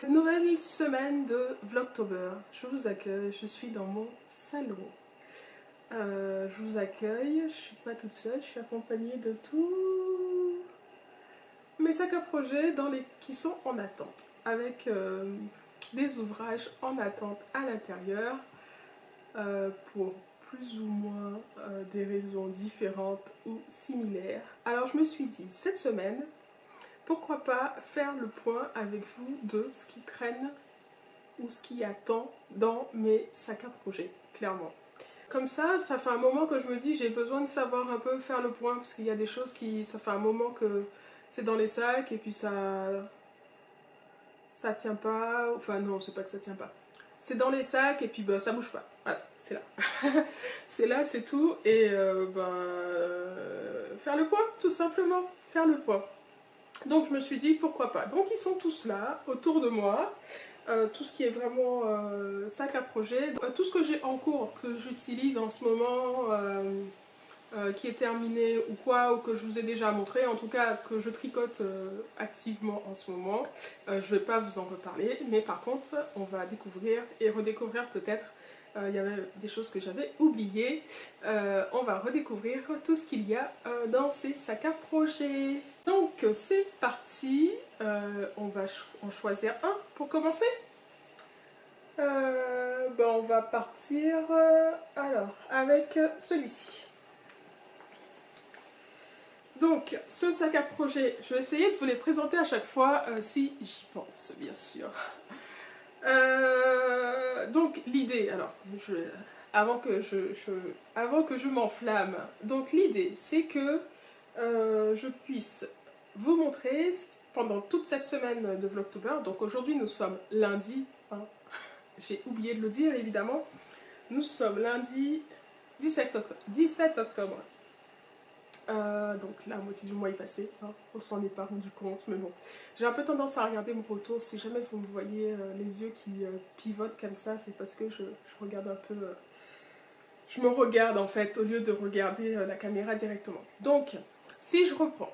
Nouvelle semaine de Vlogtober. Je vous accueille, je suis dans mon salon. Je vous accueille, je suis pas toute seule, je suis accompagnée de tous mes sacs à projet qui sont en attente, avec des ouvrages en attente à l'intérieur, pour plus ou moins des raisons différentes ou similaires. Alors je me suis dit, cette semaine, pourquoi pas faire le point avec vous de ce qui traîne ou ce qui attend dans mes sacs à projet, clairement. Comme ça fait un moment que je me dis j'ai besoin de savoir un peu faire le point parce qu'il y a des choses ça fait un moment que c'est dans les sacs et puis ça tient pas, enfin non, c'est pas que ça tient pas. C'est dans les sacs et puis bah, ça bouge pas. Voilà, c'est là. C'est là, c'est tout. Et faire le point, tout simplement. Faire le point. Donc je me suis dit pourquoi pas. Donc ils sont tous là, autour de moi. Tout ce qui est vraiment sac à projet. Tout ce que j'ai en cours, que j'utilise en ce moment, qui est terminé ou quoi, ou que je vous ai déjà montré, en tout cas que je tricote activement en ce moment. Je ne vais pas vous en reparler, mais par contre on va découvrir et redécouvrir peut-être. Il y avait des choses que j'avais oubliées. On va redécouvrir tout ce qu'il y a dans ces sacs à projet. Donc c'est parti. On va en choisir un pour commencer. On va partir alors avec celui-ci. Donc ce sac à projet, je vais essayer de vous les présenter à chaque fois si j'y pense, bien sûr. Donc l'idée, alors avant que je m'enflamme, donc l'idée c'est que je puisse vous montrer pendant toute cette semaine de Vlogtober. Donc aujourd'hui nous sommes lundi, hein, j'ai oublié de le dire évidemment, nous sommes lundi 17 octobre. Donc la moitié du mois est passée, hein. On s'en est pas rendu compte, mais bon. J'ai un peu tendance à regarder mon retour. Si jamais vous me voyez les yeux qui pivotent comme ça, c'est parce que je regarde un peu... je me regarde en fait, au lieu de regarder la caméra directement. Donc, si je reprends,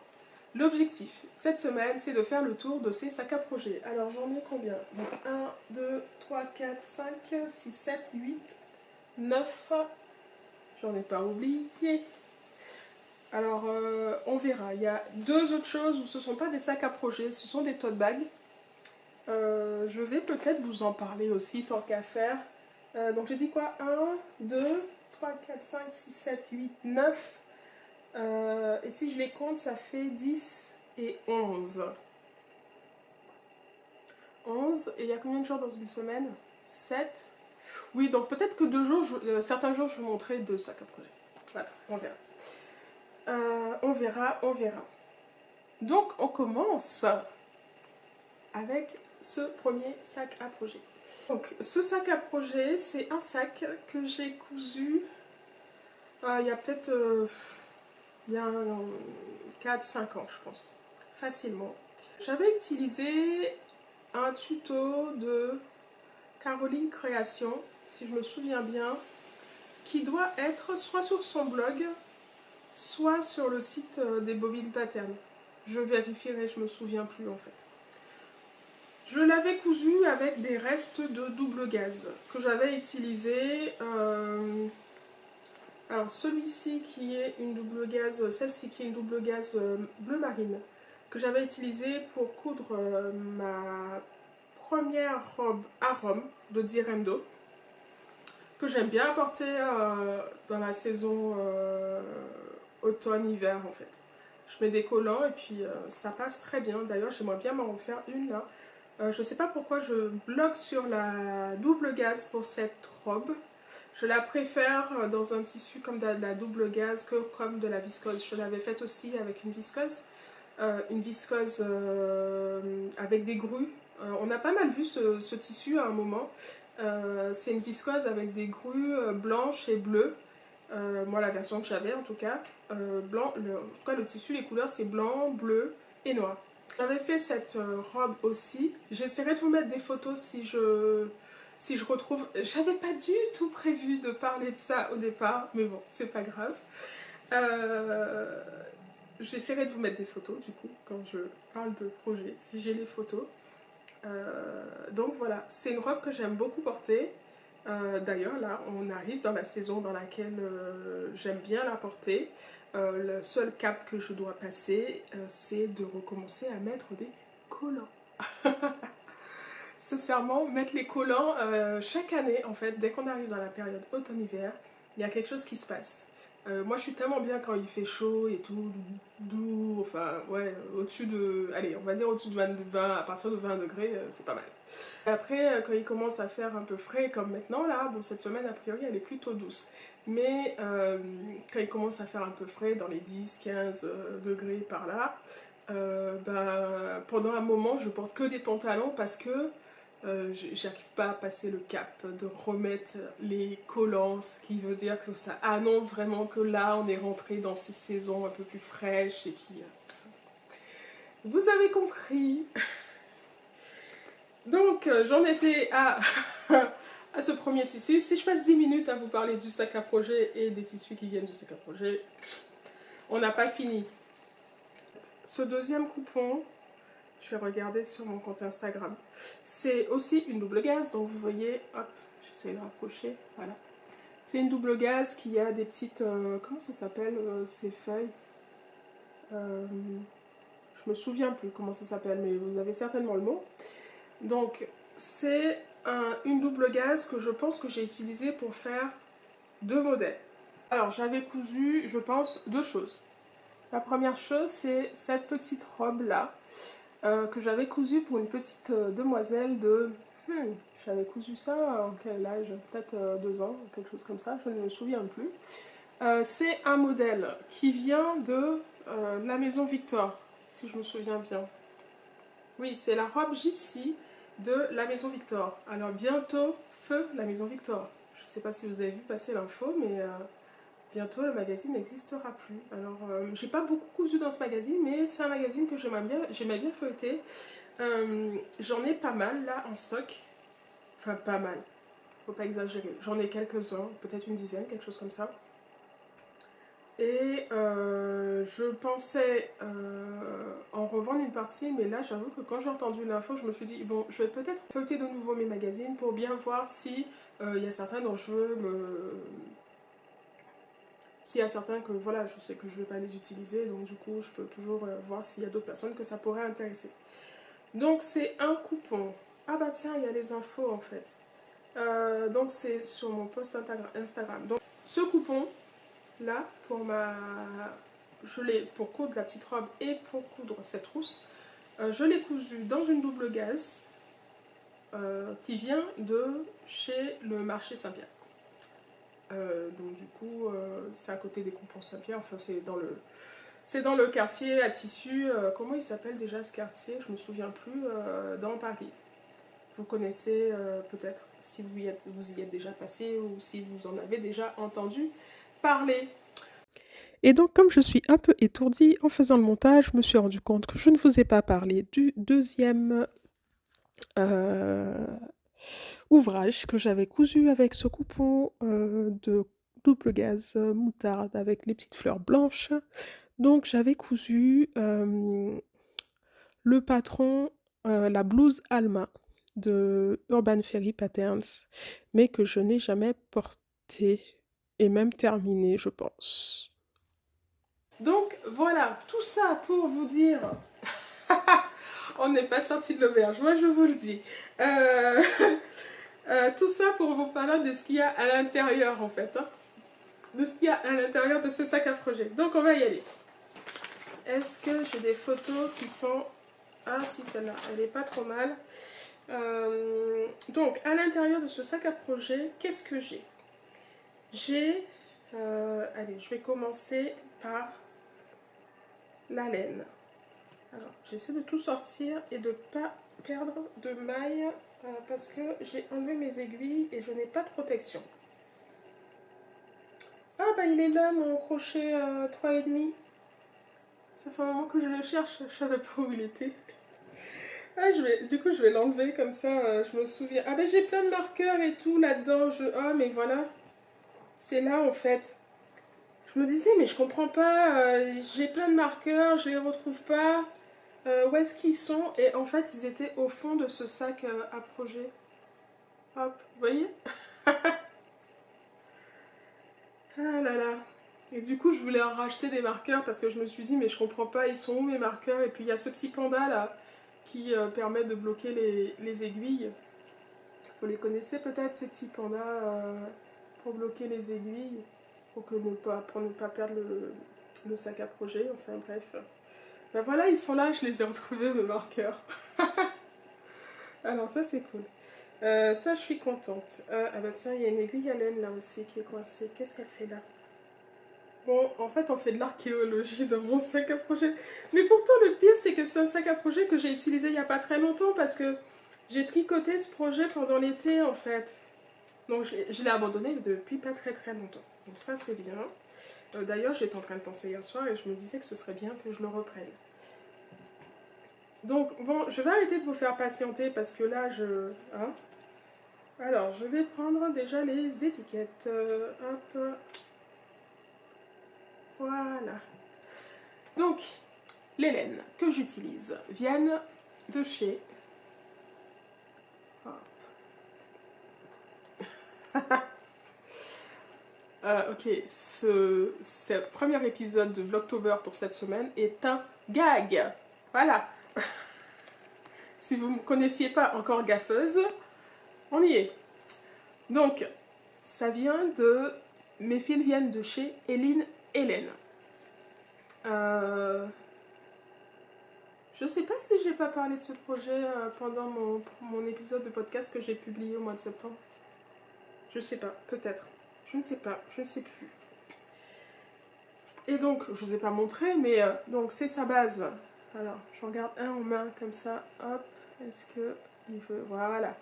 l'objectif cette semaine, c'est de faire le tour de ces sacs à projet. Alors j'en ai combien? Donc 1, 2, 3, 4, 5, 6, 7, 8, 9... J'en ai pas oublié. Alors, on verra. Il y a deux autres choses où ce ne sont pas des sacs à projet, ce sont des tote bags. Je vais peut-être vous en parler aussi, tant qu'à faire. Donc, j'ai dit quoi? 1, 2, 3, 4, 5, 6, 7, 8, 9. Et si je les compte, ça fait 10 et 11. 11. Et il y a combien de jours dans une semaine? 7. Oui, donc peut-être que 2 jours, certains jours, je vous montrerai 2 sacs à projet. Voilà, on verra. On verra. Donc on commence avec ce premier sac à projet. Donc ce sac à projet, c'est un sac que j'ai cousu il y a peut-être 4-5 ans, je pense, facilement. J'avais utilisé un tuto de Caroline Création, si je me souviens bien, qui doit être soit sur son blog, soit sur le site des Bobines Pattern. Je vérifierai, je me souviens plus en fait. Je l'avais cousu avec des restes de double gaze que j'avais utilisé. Alors celui-ci qui est une double gaze, celle-ci qui est une double gaze bleu marine, que j'avais utilisé pour coudre ma première robe à Rome de Direndo, que j'aime bien porter dans la saison automne-hiver en fait. Je mets des collants et puis ça passe très bien. D'ailleurs j'aimerais bien m'en refaire une là. Je ne sais pas pourquoi je bloque sur la double gaze pour cette robe. Je la préfère dans un tissu comme de la double gaze que comme de la viscose. Je l'avais faite aussi avec une viscose. Avec des grues. On a pas mal vu ce tissu à un moment. C'est une viscose avec des grues blanches et bleues. Moi la version que j'avais en tout cas. Le tissu, les couleurs c'est blanc, bleu et noir. J'avais fait cette robe aussi. J'essaierai de vous mettre des photos si je retrouve. J'avais pas du tout prévu de parler de ça au départ, mais bon, c'est pas grave. J'essaierai de vous mettre des photos du coup quand je parle de projet, si j'ai les photos. Donc voilà, c'est une robe que j'aime beaucoup porter. D'ailleurs, là, on arrive dans la saison dans laquelle j'aime bien la porter. Le seul cap que je dois passer, c'est de recommencer à mettre des collants. Sincèrement, mettre les collants, chaque année, en fait, dès qu'on arrive dans la période automne-hiver, il y a quelque chose qui se passe. Moi, je suis tellement bien quand il fait chaud et tout, doux, enfin, ouais, au-dessus de, allez, on va dire au-dessus de 20, à partir de 20 degrés, c'est pas mal. Après, quand il commence à faire un peu frais, comme maintenant, là, bon, cette semaine, a priori, elle est plutôt douce. Mais quand il commence à faire un peu frais, dans les 10-15 degrés par là, pendant un moment, je porte que des pantalons parce que j'arrive pas à passer le cap de remettre les collants, ce qui veut dire que ça annonce vraiment que là, on est rentré dans ces saisons un peu plus fraîches et qui... Vous avez compris. Donc, j'en étais à, à ce premier tissu. Si je passe 10 minutes à vous parler du sac à projet et des tissus qui viennent du sac à projet, on n'a pas fini. Ce deuxième coupon, je vais regarder sur mon compte Instagram. C'est aussi une double gaze, donc vous voyez, hop, j'essaie de rapprocher, voilà. C'est une double gaze qui a des petites, comment ça s'appelle ces feuilles je me souviens plus comment ça s'appelle, mais vous avez certainement le mot. Donc, c'est une double gaze que je pense que j'ai utilisée pour faire deux modèles. Alors, j'avais cousu, je pense, deux choses. La première chose, c'est cette petite robe-là, que j'avais cousue pour une petite demoiselle de... j'avais cousu ça en quel âge? Peut-être 2 ans, quelque chose comme ça, je ne me souviens plus. C'est un modèle qui vient de la maison Victor, si je me souviens bien. Oui, c'est la robe Gypsy de la maison Victor. Alors bientôt, feu la maison Victor. Je ne sais pas si vous avez vu passer l'info, mais bientôt le magazine n'existera plus. Alors, j'ai pas beaucoup cousu dans ce magazine, mais c'est un magazine que j'aimais bien feuilleter. J'en ai pas mal là en stock. Enfin, pas mal. Faut pas exagérer. J'en ai quelques-uns, peut-être une dizaine, quelque chose comme ça. Et je pensais en revendre une partie, mais là j'avoue que quand j'ai entendu l'info, je me suis dit bon, je vais peut-être feuilleter de nouveau mes magazines pour bien voir si il y a certains dont je veux me... S'il y a certains que voilà, je sais que je ne vais pas les utiliser, donc du coup je peux toujours voir s'il y a d'autres personnes que ça pourrait intéresser. Donc c'est un coupon. Ah bah tiens, il y a les infos en fait. Donc c'est sur mon post Instagram. Donc ce coupon là je l'ai pour coudre la petite robe et pour coudre cette trousse. Je l'ai cousu dans une double gaze qui vient de chez le marché Saint-Pierre. Donc du coup, c'est à côté des coupons Saint-Pierre. Enfin, c'est dans le quartier à tissu. Comment il s'appelle déjà ce quartier? Je me souviens plus. Dans Paris. Vous connaissez peut-être si vous y êtes déjà passé ou si vous en avez déjà entendu parler. Et donc, comme je suis un peu étourdie en faisant le montage, je me suis rendu compte que je ne vous ai pas parlé du deuxième ouvrage que j'avais cousu avec ce coupon de double gaze moutarde avec les petites fleurs blanches. Donc, j'avais cousu le patron, la blouse Alma de Urban Fairy Patterns, mais que je n'ai jamais porté et même terminé, je pense. Donc voilà, tout ça pour vous dire, on n'est pas sorti de l'auberge, moi je vous le dis. Tout ça pour vous parler de ce qu'il y a à l'intérieur en fait, hein. De ce qu'il y a à l'intérieur de ce sac à projet. Donc on va y aller. Est-ce que j'ai des photos qui sont... Ah si, celle-là, elle n'est pas trop mal. Donc à l'intérieur de ce sac à projet, qu'est-ce que j'ai? J'ai... allez, je vais commencer par la laine. Alors, j'essaie de tout sortir et de ne pas perdre de maille parce que j'ai enlevé mes aiguilles et je n'ai pas de protection. Ah bah il est là mon crochet 3,5. Ça fait un moment que je le cherche, je savais pas où il était. Ah, du coup je vais l'enlever comme ça, je me souviens. Ah bah j'ai plein de marqueurs et tout là-dedans. Ah mais voilà, c'est là en fait. Je me disais mais je comprends pas, j'ai plein de marqueurs, je les retrouve pas. Où est-ce qu'ils sont? Et en fait, ils étaient au fond de ce sac à projet. Hop, vous voyez? Ah là là. Et du coup, je voulais en racheter des marqueurs parce que je me suis dit, mais je comprends pas, ils sont où mes marqueurs? Et puis il y a ce petit panda là qui permet de bloquer les aiguilles. Vous les connaissez peut-être, ces petits pandas pour bloquer les aiguilles, pour ne pas perdre le sac à projet, enfin bref. Ben voilà, ils sont là, je les ai retrouvés, mes marqueurs. Alors ça, c'est cool. Ça, je suis contente. Ah bah tiens, il y a une aiguille à laine là aussi qui est coincée. Qu'est-ce qu'elle fait là? Bon, en fait, on fait de l'archéologie dans mon sac à projet. Mais pourtant, le pire, c'est que c'est un sac à projet que j'ai utilisé il n'y a pas très longtemps parce que j'ai tricoté ce projet pendant l'été, en fait. Donc, je l'ai abandonné depuis pas très très longtemps. Donc ça, c'est bien. D'ailleurs, j'étais en train de penser hier soir et je me disais que ce serait bien que je le reprenne. Donc, bon, je vais arrêter de vous faire patienter parce que là, hein. Alors, je vais prendre déjà les étiquettes. Hop. Voilà. Donc, les laines que j'utilise viennent de chez... ok, ce premier épisode de Vlogtober pour cette semaine est un gag. Voilà. Si vous ne me connaissiez pas encore gaffeuse, on y est. Donc, ça vient de... Mes fils viennent de chez Eline Hélène. Je sais pas si j'ai pas parlé de ce projet pendant mon épisode de podcast que j'ai publié au mois de septembre. Je sais pas, peut-être. Je ne sais pas, je ne sais plus. Et donc, je vous ai pas montré, mais donc c'est sa base. Alors, je regarde un en main comme ça. Hop, est-ce que il veut... Voilà.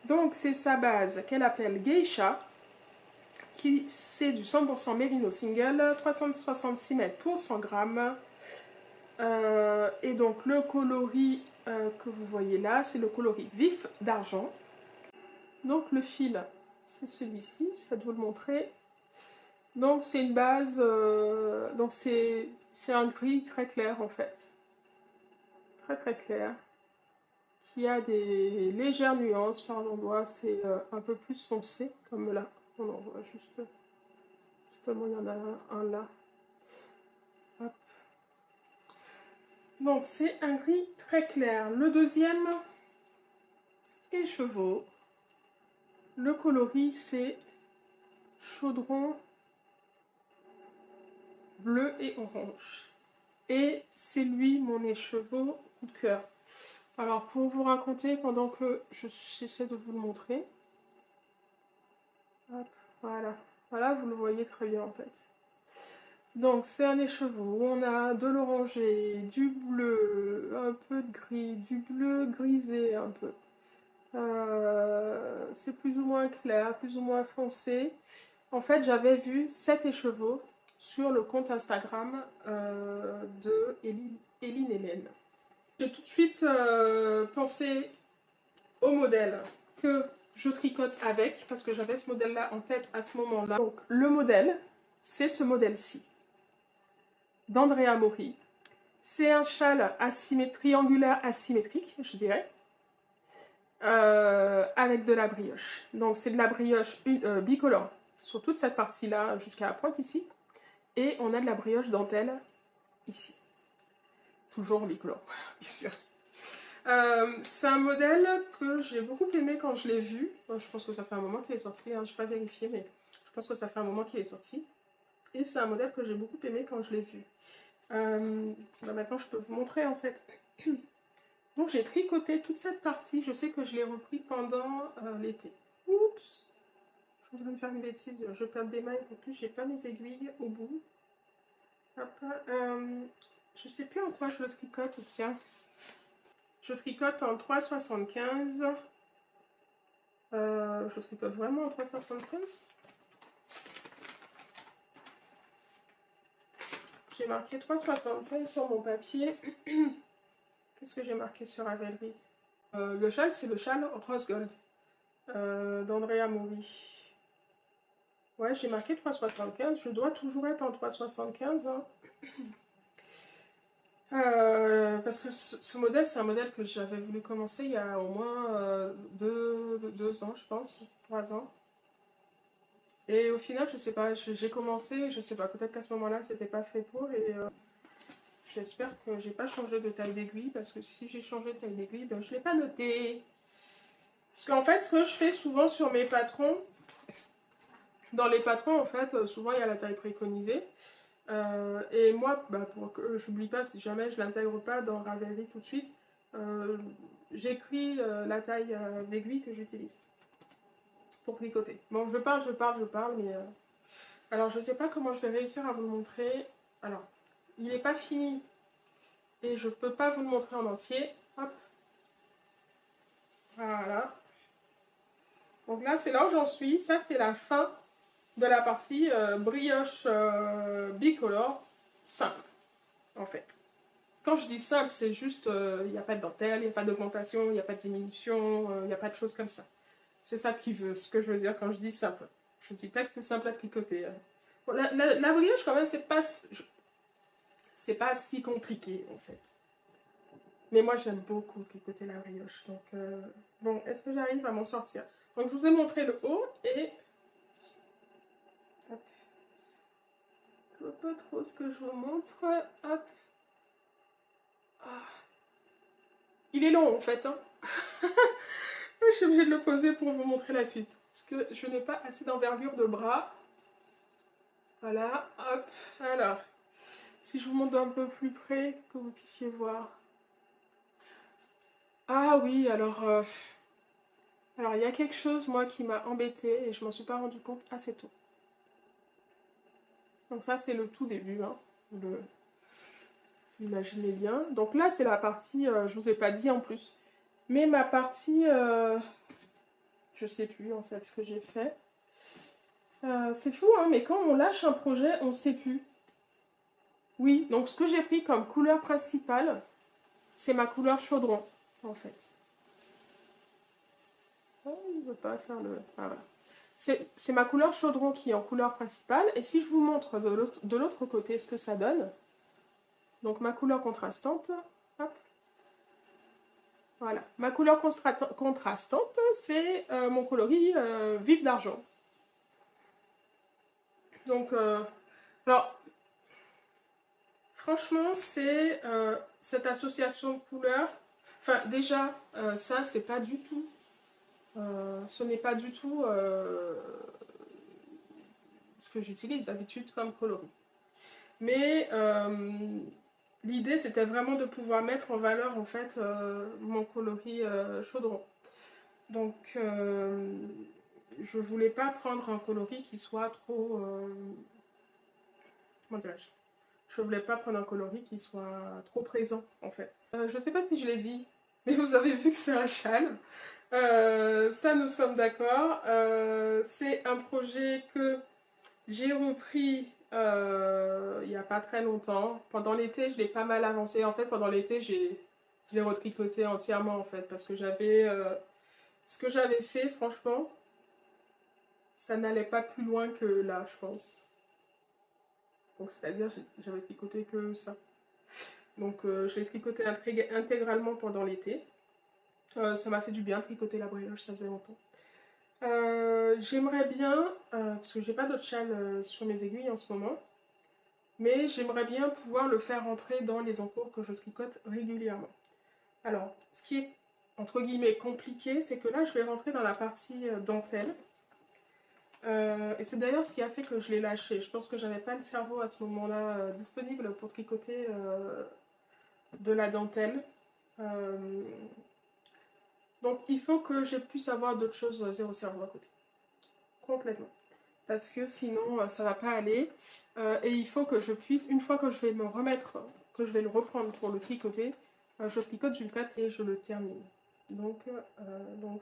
Donc, c'est sa base qu'elle appelle Geisha, qui c'est du 100% Merino Single, 366 mètres pour 100 grammes. Et donc, le coloris que vous voyez là, c'est le coloris vif d'argent. Donc, le fil, c'est celui-ci, ça doit le montrer. Donc c'est une base, donc c'est un gris très clair en fait, très très clair, qui a des légères nuances par l'endroit, c'est un peu plus foncé, comme là, on en voit juste, justement il y en a un là. Hop. Donc c'est un gris très clair. Le deuxième écheveau, le coloris c'est chaudron bleu et orange. Et c'est lui mon écheveau coup de cœur. Alors pour vous raconter, pendant que j'essaie de vous le montrer, hop, voilà, voilà, vous le voyez très bien en fait. Donc c'est un écheveau où on a de l'orangé, du bleu, un peu de gris, du bleu grisé un peu. C'est plus ou moins clair, plus ou moins foncé. En fait, j'avais vu cet écheveau sur le compte Instagram de Eline Hélène. J'ai tout de suite pensé au modèle que je tricote avec, parce que j'avais ce modèle-là en tête à ce moment-là. Donc le modèle, c'est ce modèle-ci, d'Andrea Mori. C'est un châle triangulaire asymétrique, je dirais, avec de la brioche. Donc c'est de la brioche bicolore sur toute cette partie-là, jusqu'à la pointe ici, et on a de la brioche dentelle ici. Toujours bicolore, bien sûr. C'est un modèle que j'ai beaucoup aimé quand je l'ai vu. Je pense que ça fait un moment qu'il est sorti, hein, je n'ai pas vérifié, mais je pense que ça fait un moment qu'il est sorti. Et c'est un modèle que j'ai beaucoup aimé quand je l'ai vu. Maintenant, je peux vous montrer en fait. Donc, j'ai tricoté toute cette partie. Je sais que je l'ai repris pendant l'été. Oups! Je voudrais me faire une bêtise. Je perds des mailles. En plus, j'ai pas mes aiguilles au bout. Hop, je sais plus en quoi je le tricote. Tiens. Je tricote en 3,75. Je tricote vraiment en 3,75. J'ai marqué 3,75 sur mon papier. Qu'est-ce que j'ai marqué sur Ravelry? Le châle, c'est le châle Rose Gold d'Andrea Mori. Ouais, j'ai marqué 3,75. Je dois toujours être en 3,75. Hein. Parce que ce modèle, c'est un modèle que j'avais voulu commencer il y a au moins 2 ans, je pense, 3 ans. Et au final, je sais pas, j'ai commencé, je sais pas, peut-être qu'à ce moment-là, c'était pas fait pour. Et j'espère que j'ai pas changé de taille d'aiguille, parce que si j'ai changé de taille d'aiguille, ben, je l'ai pas noté. Parce qu'en fait, ce que je fais souvent sur mes patrons, dans les patrons, en fait, souvent il y a la taille préconisée. Et moi, bah, pour que j'oublie pas, si jamais je l'intègre pas dans Ravelry tout de suite, euh, j'écris la taille d'aiguille que j'utilise pour tricoter. Bon, je parle, mais... Alors, je sais pas comment je vais réussir à vous le montrer. Alors, il n'est pas fini et je peux pas vous le montrer en entier. Hop. Voilà. Donc là, c'est là où j'en suis. Ça, c'est la fin de la partie brioche bicolore simple, en fait. Quand je dis simple, c'est juste, il n'y a pas de dentelle, il n'y a pas d'augmentation, il n'y a pas de diminution, il n'y a pas de choses comme ça. C'est ça ce que je veux dire quand je dis simple. Je ne dis pas que c'est simple à tricoter. Bon, la brioche, quand même, c'est pas si compliqué, en fait. Mais moi, j'aime beaucoup tricoter la brioche. Donc, bon, est-ce que j'arrive à m'en sortir? Donc, je vous ai montré le haut et... Hop. Je vois pas trop ce que je vous montre. Hop. Ah. Il est long, en fait, hein. Je suis obligée de le poser pour vous montrer la suite. Parce que je n'ai pas assez d'envergure de bras. Voilà, hop. Alors, si je vous montre un peu plus près, que vous puissiez voir. Ah oui, alors il y a quelque chose, moi, qui m'a embêtée et je m'en suis pas rendu compte assez tôt. Donc ça, c'est le tout début, hein. Vous imaginez bien. Donc là, c'est la partie, je vous ai pas dit en plus. Mais ma partie, je sais plus en fait ce que j'ai fait. C'est fou, hein, mais quand on lâche un projet, on sait plus. Oui, donc ce que j'ai pris comme couleur principale, c'est ma couleur chaudron, en fait. Oh, il ne veut pas faire le... Ah, voilà. C'est ma couleur chaudron qui est en couleur principale. Et si je vous montre de l'autre côté ce que ça donne, donc ma couleur contrastante, hop, voilà. Ma couleur contrastante, c'est mon coloris vif d'argent. Donc, alors, franchement, c'est cette association de couleurs. Enfin, déjà, ça, c'est pas du tout. Ce n'est pas du tout ce que j'utilise d'habitude comme coloris. Mais l'idée, c'était vraiment de pouvoir mettre en valeur, en fait, mon coloris chaudron. Donc, je voulais pas prendre un coloris qui soit trop... comment dirais-je? Je voulais pas prendre un coloris qui soit trop présent, en fait. Je sais pas si je l'ai dit, mais vous avez vu que c'est un châle. Ça, nous sommes d'accord. C'est un projet que j'ai repris il n'y a pas très longtemps. Pendant l'été, je l'ai pas mal avancé. En fait, pendant l'été, je l'ai retricoté entièrement, en fait, parce que j'avais... ce que j'avais fait, franchement, ça n'allait pas plus loin que là, je pense. Donc, c'est-à-dire, j'avais tricoté que ça. Donc, je l'ai tricoté intégralement pendant l'été. Ça m'a fait du bien, tricoter la brioche, ça faisait longtemps. J'aimerais bien, parce que j'ai pas d'autres châles sur mes aiguilles en ce moment, mais j'aimerais bien pouvoir le faire rentrer dans les encours que je tricote régulièrement. Alors, ce qui est entre guillemets compliqué, c'est que là je vais rentrer dans la partie dentelle. Et c'est d'ailleurs ce qui a fait que je l'ai lâché. Je pense que j'avais pas le cerveau à ce moment-là disponible pour tricoter de la dentelle. Donc il faut que je puisse avoir d'autres choses zéro cerveau à côté. Complètement. Parce que sinon ça va pas aller. Et il faut que je puisse, une fois que je vais me remettre, que je vais le reprendre pour le tricoter, je tricote d'une traite et je le termine. Donc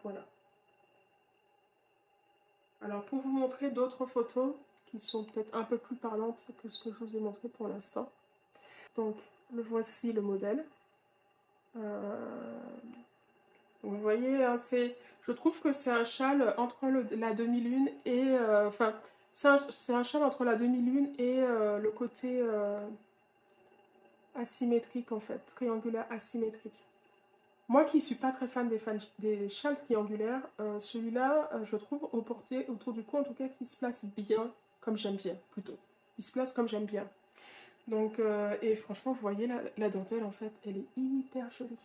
voilà. Alors pour vous montrer d'autres photos qui sont peut-être un peu plus parlantes que ce que je vous ai montré pour l'instant. Donc le voici le modèle. Vous voyez, hein, je trouve que c'est un châle entre la demi-lune et... Enfin, c'est un châle entre la demi-lune et le côté... asymétrique en fait, triangulaire asymétrique. Moi qui ne suis pas très fan des châles triangulaires, celui-là, je trouve au porté autour du cou, en tout cas, qui se place bien, comme j'aime bien, plutôt. Il se place comme j'aime bien. Donc, et franchement, vous voyez, la dentelle, en fait, elle est hyper jolie.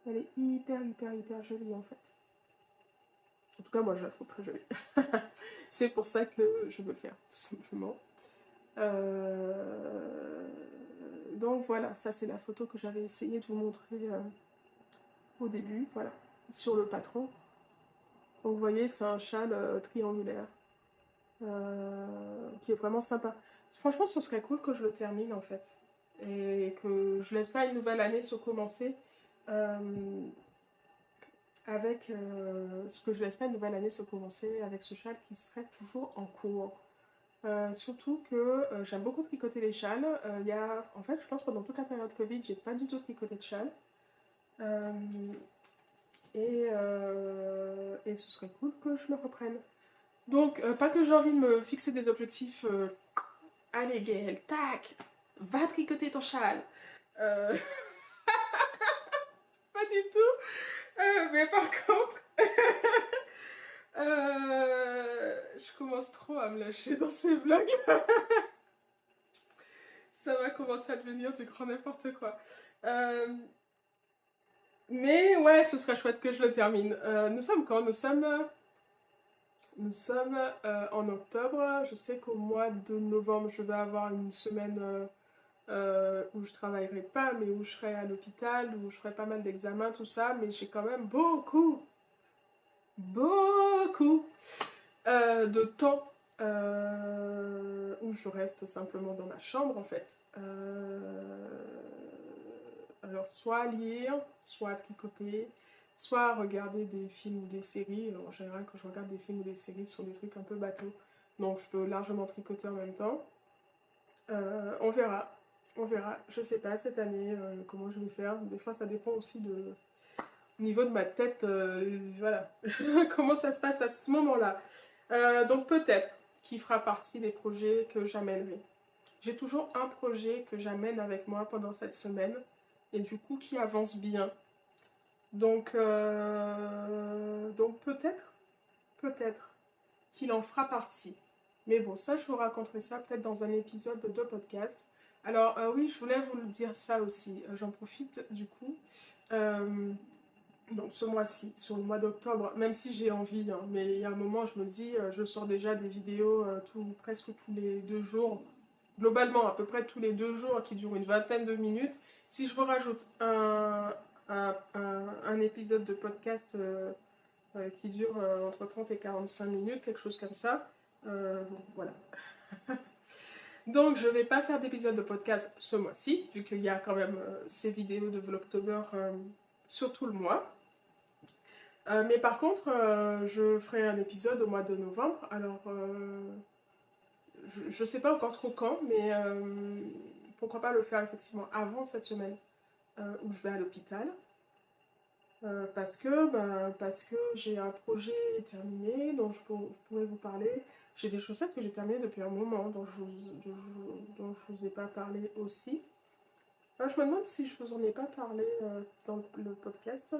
Elle est hyper jolie, en fait. En tout cas, moi, je la trouve très jolie. C'est pour ça que je veux le faire, tout simplement. Donc, voilà, ça, c'est la photo que j'avais essayé de vous montrer au début, voilà, sur le patron. Donc vous voyez, c'est un châle triangulaire qui est vraiment sympa. Franchement, ce serait cool que je le termine en fait. Et que je laisse pas une nouvelle année se commencer avec ce que je laisse pas une nouvelle année se commencer avec ce châle qui serait toujours en cours. Surtout que j'aime beaucoup tricoter les châles. En fait, je pense que pendant toute la période Covid, j'ai pas du tout tricoté de châle. Et ce serait cool que je me reprenne. Donc, pas que j'ai envie de me fixer des objectifs. Allez, Gaëlle, tac, va tricoter ton châle. Pas du tout. Mais par contre, je commence trop à me lâcher dans ces vlogs. Ça va commencer à devenir du grand n'importe quoi. Mais ouais, ce serait chouette que je le termine. Nous sommes quand? Nous sommes en octobre. Je sais qu'au mois de novembre, je vais avoir une semaine où je travaillerai pas, mais où je serai à l'hôpital, où je ferai pas mal d'examens, tout ça. Mais j'ai quand même beaucoup de temps où je reste simplement dans ma chambre en fait. Alors soit lire, soit tricoter, soit regarder des films ou des séries. En général, quand je regarde des films ou des séries, ce sont des trucs un peu bateaux. Donc je peux largement tricoter en même temps. On verra. On verra. Je sais pas cette année comment je vais faire. Des fois, ça dépend aussi de au niveau de ma tête. Voilà. Comment ça se passe à ce moment-là. Donc peut-être qu'il fera partie des projets que j'amènerai. J'ai toujours un projet que j'amène avec moi pendant cette semaine. Et du coup qui avance bien. Donc peut-être qu'il en fera partie. Mais bon, ça je vous raconterai ça peut-être dans un épisode de podcast. Alors oui, je voulais vous le dire ça aussi. J'en profite du coup. Donc ce mois-ci, sur le mois d'octobre, même si j'ai envie, hein, mais il y a un moment je me dis, je sors déjà des vidéos presque tous les 2 jours. Globalement, à peu près tous les 2 jours, qui durent une vingtaine de minutes. Si je vous rajoute un épisode de podcast qui dure entre 30 et 45 minutes, quelque chose comme ça, voilà. Donc, je ne vais pas faire d'épisode de podcast ce mois-ci, vu qu'il y a quand même ces vidéos de Vlogtober sur tout le mois. Mais par contre, je ferai un épisode au mois de novembre. Alors, je ne sais pas encore trop quand, mais pourquoi pas le faire effectivement avant cette semaine où je vais à l'hôpital. Parce que j'ai un projet terminé dont je pourrais vous parler. J'ai des chaussettes que j'ai terminées depuis un moment dont je vous ai pas parlé aussi. Je me demande si je vous en ai pas parlé dans le podcast.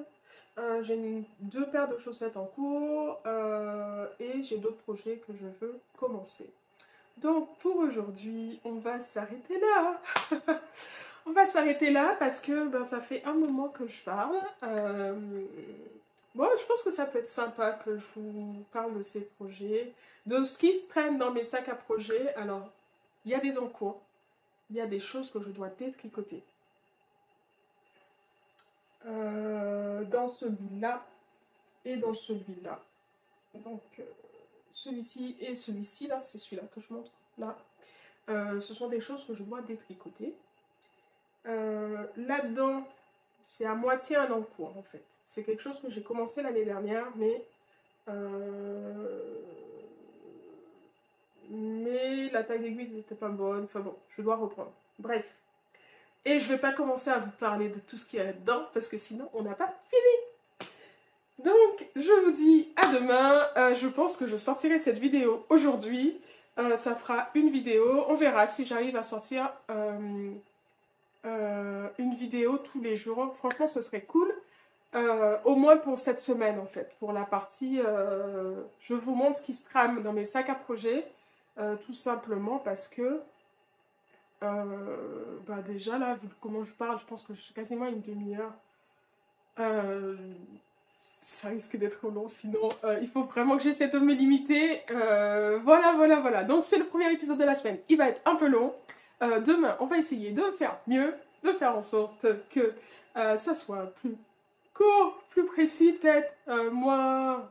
J'ai 2 paires de chaussettes en cours et j'ai d'autres projets que je veux commencer. Donc pour aujourd'hui, on va s'arrêter là. On va s'arrêter là parce que ça fait un moment que je parle. Bon, je pense que ça peut être sympa que je vous parle de ces projets, de ce qui se traîne dans mes sacs à projets. Alors, il y a des encours, il y a des choses que je dois détricoter. Dans celui-là et dans celui-là. Donc, celui-ci et celui-ci, là, c'est celui-là que je montre, là. Ce sont des choses que je dois détricoter. Là-dedans, c'est à moitié un encours en fait. C'est quelque chose que j'ai commencé l'année dernière, mais la taille d'aiguille n'était pas bonne. Enfin bon, je dois reprendre. Bref. Et je vais pas commencer à vous parler de tout ce qu'il y a là-dedans, parce que sinon, on n'a pas fini. Donc, je vous dis à demain. Je pense que je sortirai cette vidéo aujourd'hui. Ça fera une vidéo. On verra si j'arrive à sortir une vidéo tous les jours. Franchement, ce serait cool. Au moins pour cette semaine, en fait. Pour la partie, je vous montre ce qui se trame dans mes sacs à projet. Tout simplement parce que, bah déjà là, vu comment je parle, je pense que je suis quasiment à une demi-heure. Ça risque d'être long, sinon il faut vraiment que j'essaie de me limiter. Voilà. Donc c'est le premier épisode de la semaine. Il va être un peu long. Demain, on va essayer de faire mieux, de faire en sorte que ça soit plus court, plus précis peut-être, moins...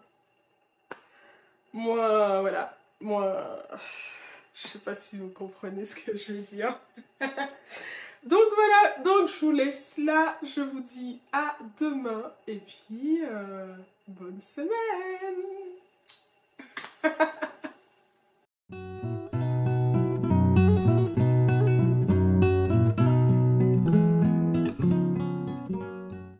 Je sais pas si vous comprenez ce que je veux dire. Donc voilà, donc je vous laisse là, je vous dis à demain, et puis bonne semaine.